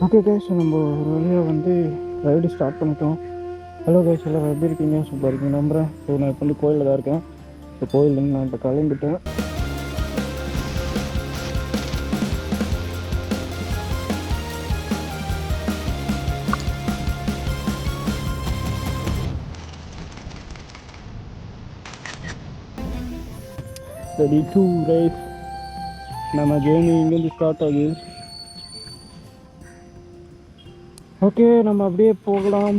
Okay guys, நம்ம ஒரு வழியாக வந்து ரைடு ஸ்டார்ட் பண்ணிட்டோம். ஹலோ கைஸ், எல்லோரும் எப்படி இருக்கீங்க? சூப்பர் இருக்கீங்க நம்புகிறேன். ஸோ நான் இப்போ வந்து கோயிலில் தான் இருக்கேன். இப்போ கோயிலேருந்து நான் இப்போ கிளம்பிட்டேன். Ready to rice. நம்ம ஜேர்னி இங்கேருந்து ஸ்டார்ட் ஆகுது. ஓகே, நம்ம அப்படியே போகலாம்.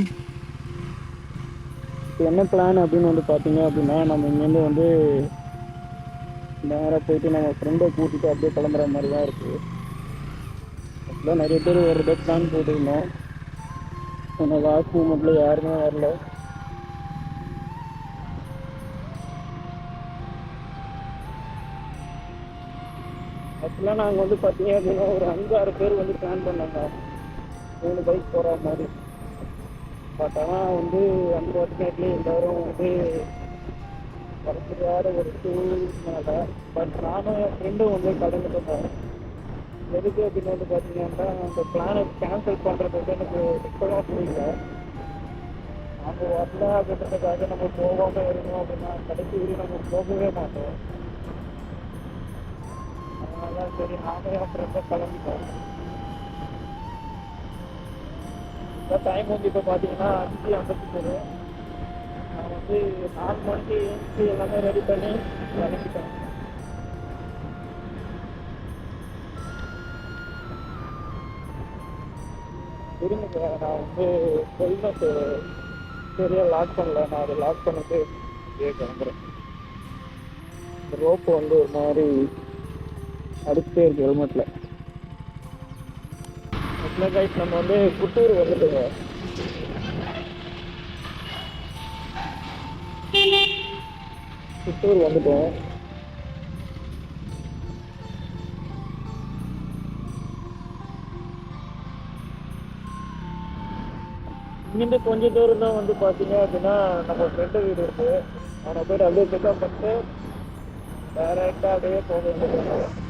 இப்போ என்ன பிளான் அப்படின்னு வந்து பார்த்தீங்க அப்படின்னா, நம்ம இங்கேருந்து வந்து நேராக போயிட்டு நம்ம ஃப்ரெண்டை கூட்டிகிட்டு அப்படியே கிளம்புற மாதிரி தான் இருக்குது. ஆக்சுவலாக நிறைய பேர் ஒரு பிளான் போட்டுருந்தோம். ஆனால் லாஸ்ட் மூமெண்ட்டில் யாருமே வரல. ஆக்சுவலாக நாங்கள் வந்து பார்த்தீங்க அப்படின்னா ஒரு 5-6 பேர் வந்து பிளான் பண்ணாங்க 3 பைக் போகிற மாதிரி. பட் ஆனால் வந்து அன்ஃபார்ச்சுனேட்லி எல்லோரும் வந்து வரத்துக்காத ஒரு சூழ்நிலை. பட் நானும் என் ஃப்ரெண்டும் வந்து கடந்துட்டோம். எதுக்கு அப்படின்னு வந்து பார்த்தீங்கன்னா, அந்த பிளானை கேன்சல் பண்ணுறது வந்து எனக்கு சுத்தமாக புரியல. அவங்க வரல அப்படின்றதுக்காக நம்ம போகாமல் இருந்தோம் அப்படின்னா கடைசி வரையும் நம்ம போகவே மாட்டோம். அதனால சரி நானும் என் ஃப்ரெண்டை கிளம்பிட்டோம். இப்போ டைம் வந்து இப்போ பார்த்தீங்கன்னா 5:53. நான் வந்து 4 மணிக்கு எழுந்து எல்லாமே ரெடி பண்ணி கிளம்பிட்டேன். இருந்துங்க, நான் வந்து ஹெல்மெட் சரியாக லாக் பண்ணல. நான் அதை லாக் பண்ணிட்டு அப்படியே கிளம்புறேன். இந்த ரோப்பு வந்து ஒரு மாதிரி அடிச்சுட்டே இருக்கு ஹெல்மெட்டில். ஆக்சுவலாக கைஸ், நம்ம வந்து புத்தூர் வந்துட்டுங்க. புத்தூர் வந்துட்டோம். இங்கேருந்து கொஞ்சம் தூரம் தான் வந்து பார்த்தீங்க அப்படின்னா நம்ம ஃப்ரெண்டு வீடு இருக்குது. அவனை போய்ட்டு அப்படியே பிக்கப் பண்ணிட்டு டேரெக்டாக அப்படியே போக வேண்டியது.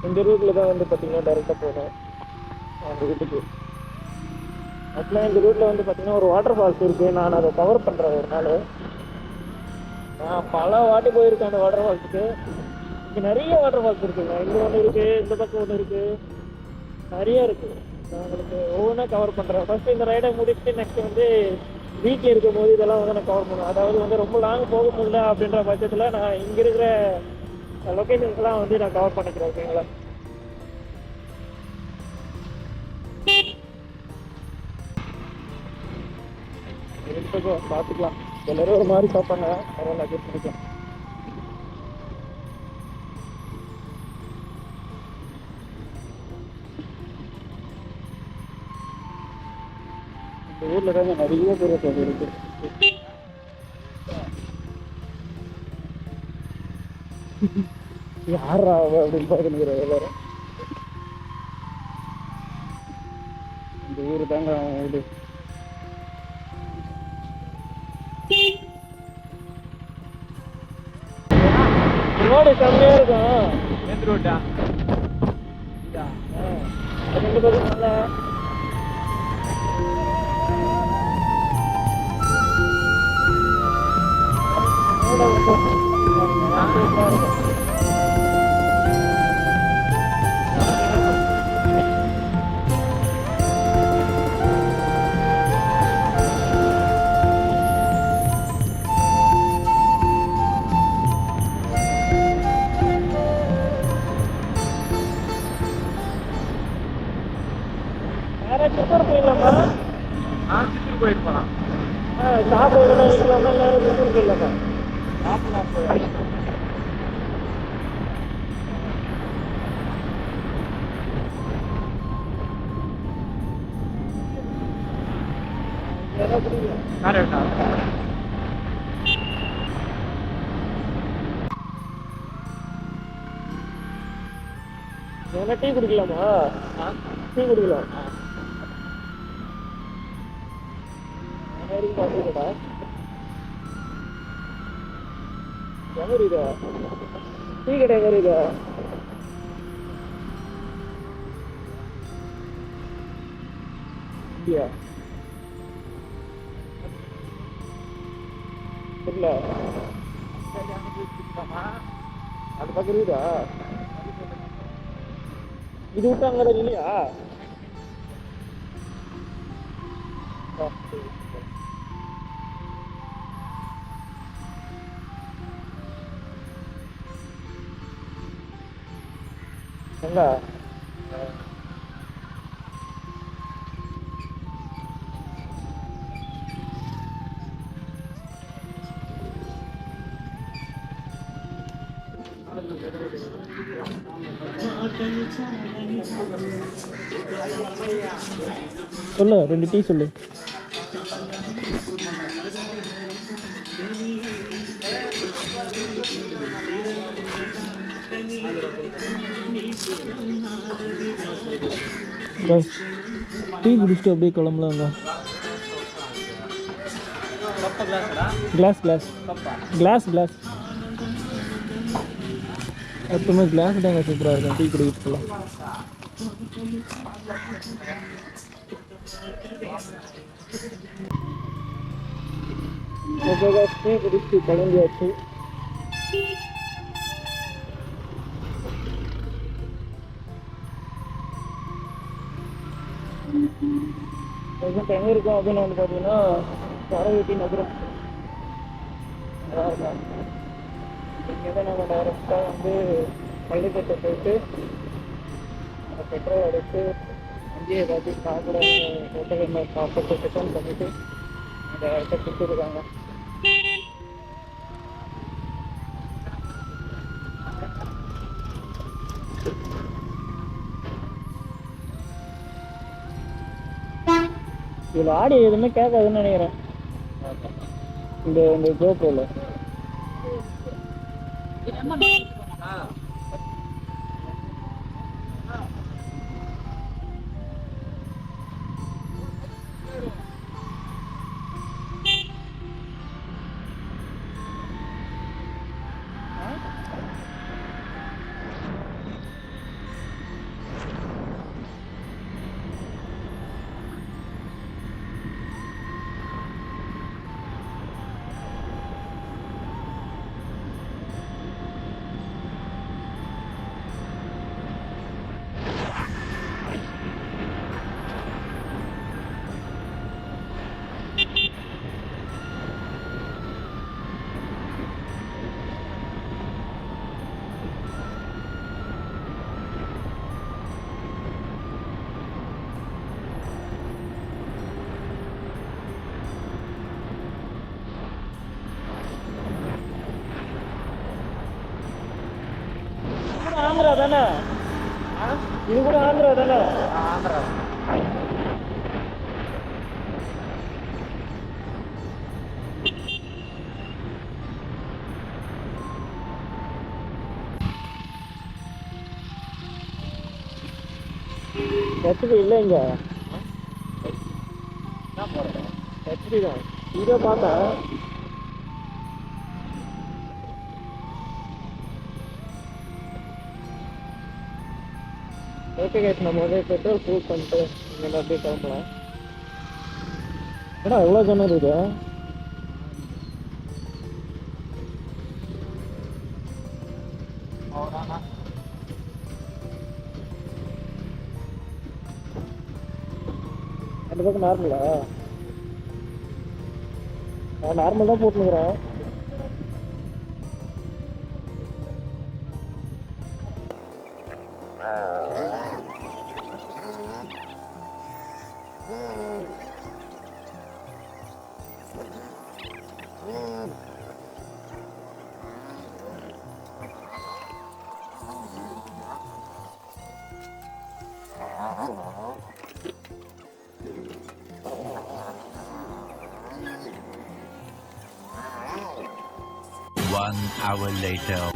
இந்த ரூட்டில் தான் வந்து பார்த்தீங்கன்னா டேரெக்டாக போகணும் அந்த வீட்டுக்கு. ஆக்சுவலாக இந்த ரூட்டில் வந்து பார்த்தீங்கன்னா ஒரு வாட்டர் ஃபால்ஸ் இருக்குது. நான் அதை கவர் பண்ணுறேன் ஒரு நாள். நான் பல வாட்டி போயிருக்கேன் அந்த வாட்டர் ஃபால்ஸுக்கு. இங்கே நிறைய வாட்டர் ஃபால்ஸ் இருக்குங்க. இங்கே ஒன்று இருக்குது, இந்த பக்கம் ஒன்று இருக்குது, நிறைய இருக்குது. நான் உங்களுக்கு ஒவ்வொன்றா கவர் பண்ணுறேன். ஃபஸ்ட்டு இந்த ரைடை முடிச்சுட்டு நெக்ஸ்ட் வந்து வீட்டில் இருக்கும் போது இதெல்லாம் வந்து நான் கவர் பண்ணுவேன். அதாவது வந்து ரொம்ப லாங் போக முடியல அப்படின்ற பட்சத்தில் நான் இங்கே இருக்கிற லொக்கேஷன்ஸ்லாம் வந்து நான் கவர் பண்ணிக்கிறேன். ஓகேங்களா? பார்த்துக்கலாம். எல்லோரும் ஒரு மாதிரி பார்ப்பாங்க. பரவாயில்ல, அட்ஜஸ்ட் பண்ணிக்கலாம். இந்த ஊரில் தாங்க நிறைய பேர் தொகை இருக்கு. யாரா அப்படின்னு பார்த்துக்கிற எல்லாரும். இந்த ஊர் தாங்க அவன் வீடு. ரோடு கம்மியாக இருக்கும். எந்த ரோட்டா? ரெண்டு பக்கம் நல்ல சித்தூர் போயிடலாமா? சித்தூர் போயிருக்கலாம். சாப்பிட நிற்கலாமா? எல்லாரும் சித்தூர் போயிடலாமா? சாப்பிடலாம் போய் டீ குடிக்கலாமா? டீ குடிக்கலாம். பார்த்துக்கடா எங்க இருக்குதா டீ கடை? எங்க இருக்குதா? அப்படியா இல்லை அது பக்கம் இருக்குதா இது விட்டு அங்கே இல்லையா எங்க சொல்லு 2 டீ சொல்லு டீ குடிச்சிட்டு அப்படியே கிளம்பலாங்க கிளாஸ் கிளாஸ் கிளாஸ் கிளாஸ் எப்பவுமே கிளாஸ் தாங்க சூப்பராக இருக்கும் டீ குடிக்கலாம் டீ குடிச்சு கிளம்பியாச்சு எங்கே இருக்கும் அப்படின்னு வந்து பார்த்தீங்கன்னா சரவெட்டி நகரம் இங்கே தான் நம்ம டைரெக்டாக வந்து பள்ளிக்கட்டை போயிட்டு பெட்ரோல் அடித்து அங்கேயே ஏதாச்சும் சாப்பிட ஹோட்டலில் சாப்பிட்டு டிஃபன் பண்ணிவிட்டு அந்த இடத்த கொடுத்துருக்காங்க இதில் ஆடி எதுவுமே கேட்காதுன்னு நினைக்கிறேன் இந்த ஜோக்கோவில் ஆந்திரா தானே இது கூட ஆந்திரா தானே ஆந்திரா ஹெச்டி இல்லை இங்கே ஹெச்டி தான் வீடியோ பார்த்தேன் ஓகே கைஸ் நம்ம வந்து பெட்ரோல் ஃபுல் பண்ணிட்டு இங்கே அப்படியே கிளம்பலாம் ஏன்னா எவ்வளோ ஜனம் இருக்குது அந்த பக்கம் நார்மலா நான் நார்மல் தான் போட்டுனுக்குறேன் One hour later.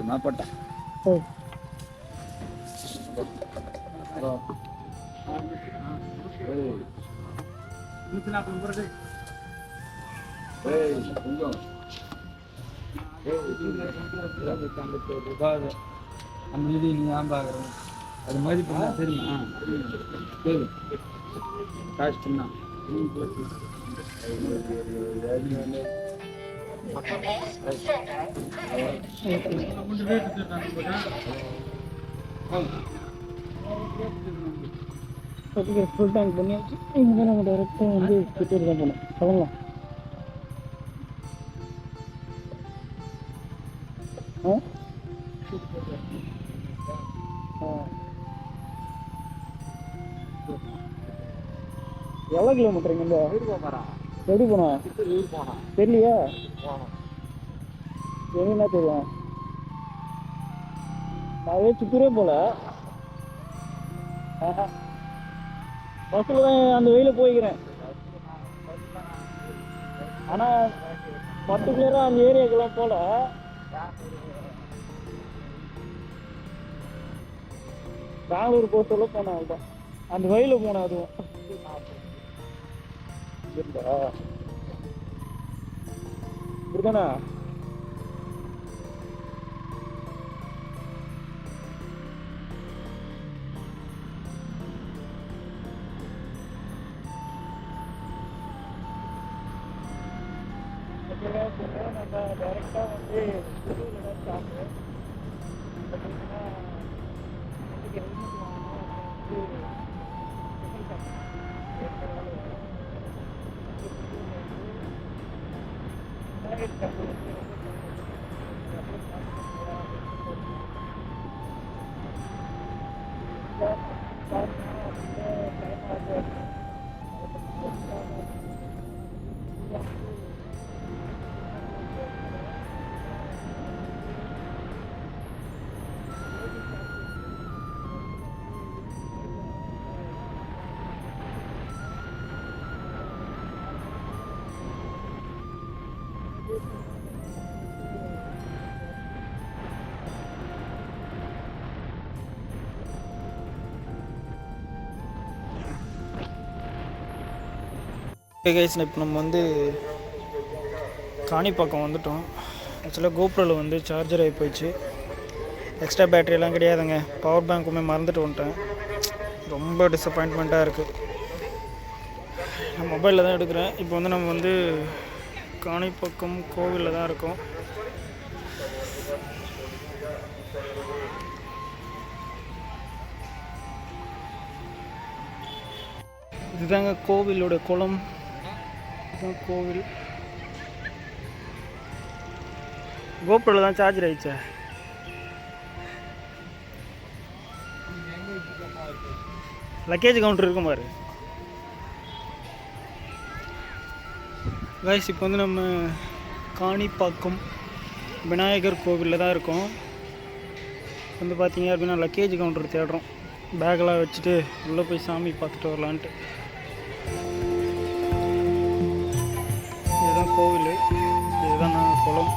நாப்பட்டா அமைதி நீ ஆம்பாகிறோம் அது மாதிரி பண்ணா தெரியுமா சரி காசு பண்ணா ஃபுல் டேங்க் பண்ணியாச்சு. இங்கே நம்ம டேரெக்டாக வந்து பெட்ரோல் தான் போகணும். சொல்லலாம் எவ்வளோ கிலோமீட்டர் இங்கே எப்படி போனோம் தெரியலையா? என்ன தெரியும், நான் சுத்தூரே போல பஸ்ஸில் தான் அந்த வெயில போய்க்கிறேன். ஆனால் பர்டிகுலராக அந்த ஏரியாக்கெல்லாம் போல பெங்களூர் போஸ்டர்ல போனேன். அதுதான் அந்த வயல போனேன். அதுவும் இப்படிதானே நம்ம டைரெக்டாக வந்து சாப்பிட்டு கைஸ், இப்போ நம்ம வந்து காணிப்பாக்கம் வந்துட்டோம். ஆக்சுவலாக கோப்ரோவில் வந்து சார்ஜர் ஆகி போயிடுச்சு. எக்ஸ்ட்ரா பேட்டரியெல்லாம் கிடையாதுங்க. பவர் பேங்க்குமே மறந்துட்டு வந்துட்டேன். ரொம்ப டிசப்பாயின்ட்மெண்ட்டாக இருக்குது. நான் மொபைலில் தான் எடுக்கிறேன். இப்போ வந்து நம்ம வந்து காணிப்பாக்கம் கோவிலில் தான் இருக்கோம். இதுதாங்க கோவிலோட குளம். இதுதான் கோவில். கோப்ரோவில் தான் சார்ஜர் ஆயிடுச்சா? லக்கேஜ் கவுண்டர் இருக்கும் பாரு கைஸ். இப்போ வந்து நம்ம காணிப்பாக்கம் விநாயகர் கோவிலில் தான் இருக்கோம். வந்து பார்த்தீங்க அப்படின்னா லக்கேஜ் கவுண்டர் தேடுறோம். பேக்கெலாம் வச்சுட்டு உள்ளே போய் சாமி பார்த்துட்டு வரலான்ட்டு. இதுதான் கோவில், இதுதான் குளம்.